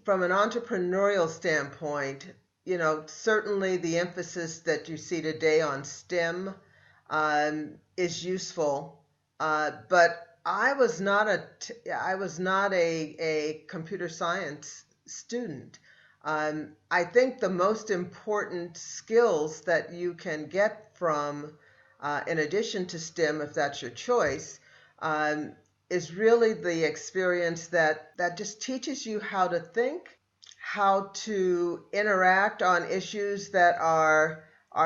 from an entrepreneurial standpoint, certainly the emphasis that you see today on STEM is useful. But I was not a computer science student. I think the most important skills that you can get from, in addition to STEM, if that's your choice, um, is really the experience that just teaches you how to think, how to interact on issues that are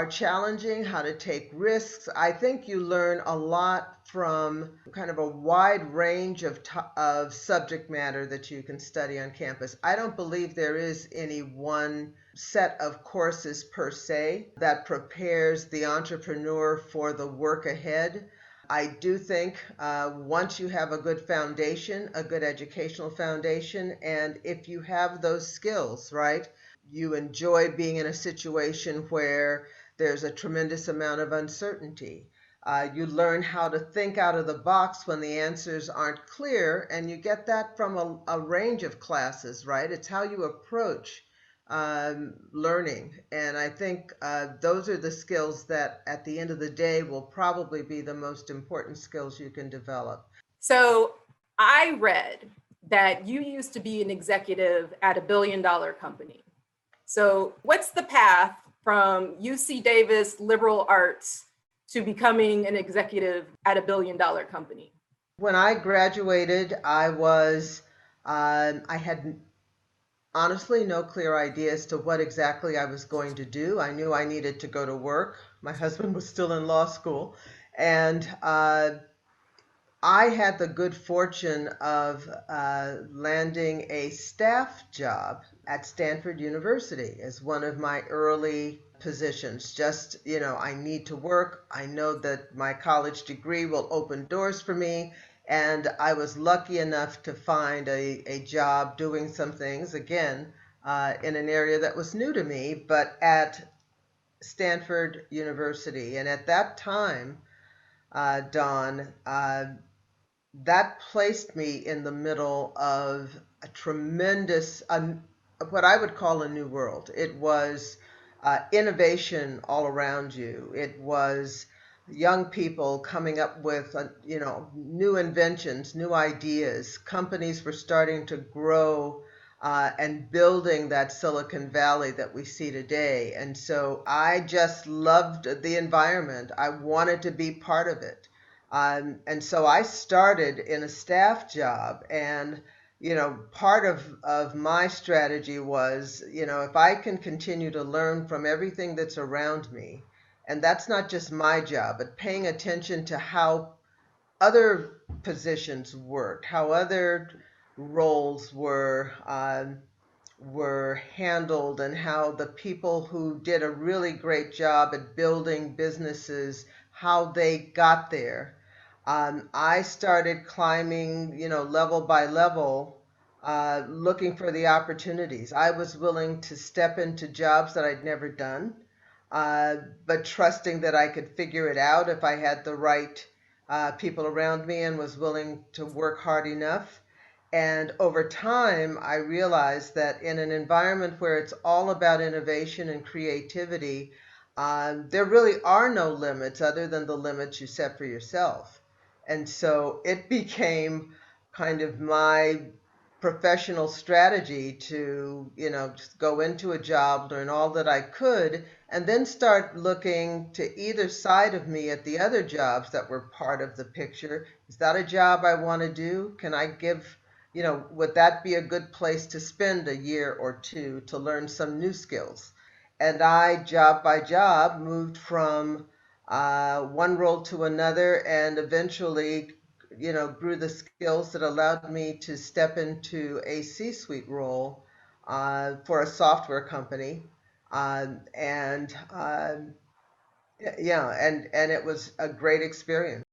challenging, how to take risks. I think you learn a lot from kind of a wide range of subject matter that you can study on campus. I don't believe there is any one set of courses per se that prepares the entrepreneur for the work ahead. I do think once you have a good foundation, a good educational foundation, and if you have those skills, right, you enjoy being in a situation where there's a tremendous amount of uncertainty. You learn how to think out of the box when the answers aren't clear, and you get that from a range of classes, right? It's how you approach learning. And I think those are the skills that at the end of the day will probably be the most important skills you can develop. So I read that you used to be an executive at a billion-dollar company. So what's the path from UC Davis liberal arts to becoming an executive at a billion-dollar company? When I graduated, I had honestly no clear idea as to what exactly I was going to do. I knew I needed to go to work. My husband was still in law school, and I had the good fortune of landing a staff job at Stanford University as one of my early positions. Just, I need to work. I know that my college degree will open doors for me. And I was lucky enough to find a job doing some things, again, in an area that was new to me, but at Stanford University. And at that time, Dawn, that placed me in the middle of a tremendous, what I would call a new world. It was innovation all around you. It was young people coming up with, new inventions, new ideas. Companies were starting to grow and building that Silicon Valley that we see today. And so I just loved the environment. I wanted to be part of it. And so I started in a staff job, and part of my strategy was, if I can continue to learn from everything that's around me, and that's not just my job, but paying attention to how other positions worked, how other roles were handled, and how the people who did a really great job at building businesses, how they got there. I started climbing, level by level, looking for the opportunities. I was willing to step into jobs that I'd never done, but trusting that I could figure it out if I had the right people around me and was willing to work hard enough. And over time, I realized that in an environment where it's all about innovation and creativity, there really are no limits other than the limits you set for yourself. And so it became kind of my professional strategy to, just go into a job, learn all that I could, and then start looking to either side of me at the other jobs that were part of the picture. Is that a job I want to do? Can I give, would that be a good place to spend a year or two to learn some new skills? And I, job by job, moved from one role to another, and eventually, grew the skills that allowed me to step into a C-suite role for a software company. And yeah, and it was a great experience.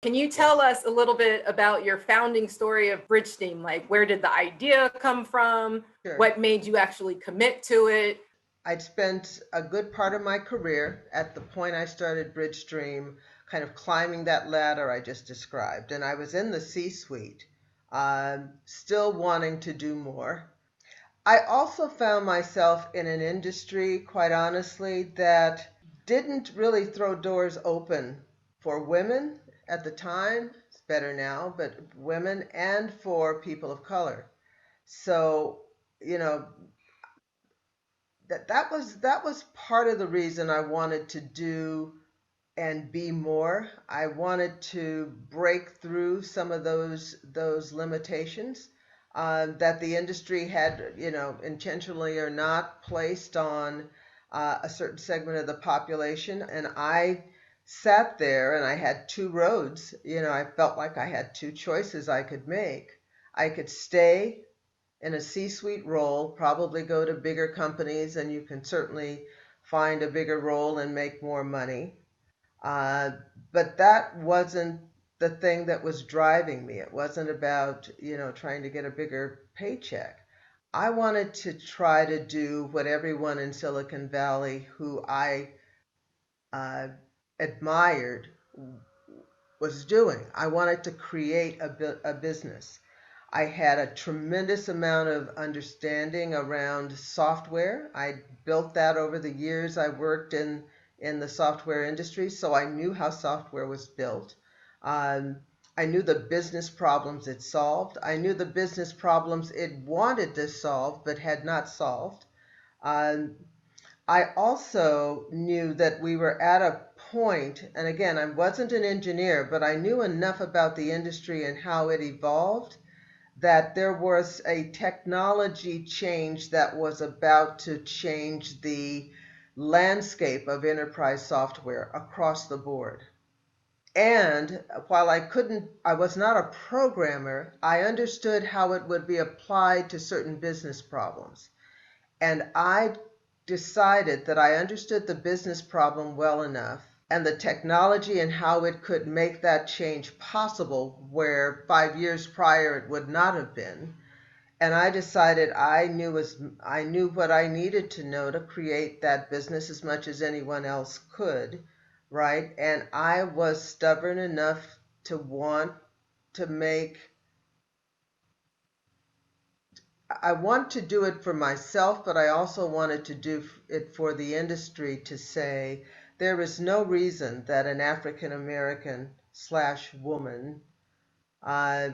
Can you tell us a little bit about your founding story of Bridgestream? Like, where did the idea come from? Sure. What made you actually commit to it? I'd spent a good part of my career at the point I started Bridgestream, kind of climbing that ladder I just described. And I was in the C-suite, still wanting to do more, I also found myself in an industry, quite honestly, that didn't really throw doors open for women at the time. It's better now, but women and for people of color. So, you know, that was part of the reason I wanted to do and be more. I wanted to break through some of those limitations that the industry had, intentionally or not, placed on a certain segment of the population. And I sat there and I had two roads. I felt like I had two choices I could make. I could stay in a C-suite role, probably go to bigger companies, and you can certainly find a bigger role and make more money. Uh, but that wasn't the thing that was driving me. It wasn't about, trying to get a bigger paycheck. I wanted to try to do what everyone in Silicon Valley who I uh, admired was doing. I wanted to create a business. I had a tremendous amount of understanding around software. I built that over the years I worked in the software industry, so I knew how software was built. Um, I knew the business problems it solved. I knew the business problems it wanted to solve but had not solved. Um, I also knew that we were at a point, and again, I wasn't an engineer, but I knew enough about the industry and how it evolved that there was a technology change that was about to change the landscape of enterprise software across the board. And while I was not a programmer, I understood how it would be applied to certain business problems. And I decided that I understood the business problem well enough and the technology and how it could make that change possible where 5 years prior it would not have been. And I decided I knew what I needed to know to create that business as much as anyone else could, right? And I was stubborn enough to want to make I want to do it for myself, but I also wanted to do it for the industry to say there is no reason that an African American slash woman uh,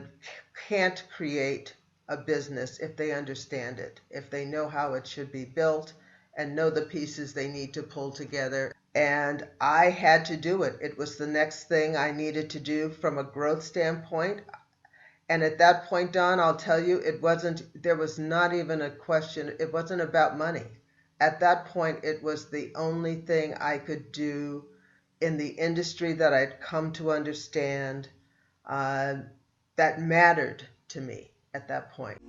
can't create a business if they understand it, if they know how it should be built and know the pieces they need to pull together. And I had to do it. It was the next thing I needed to do from a growth standpoint. And at that point, Don, I'll tell you, there was not even a question. It wasn't about money. At that point, it was the only thing I could do in the industry that I'd come to understand uh, that mattered to me at that point.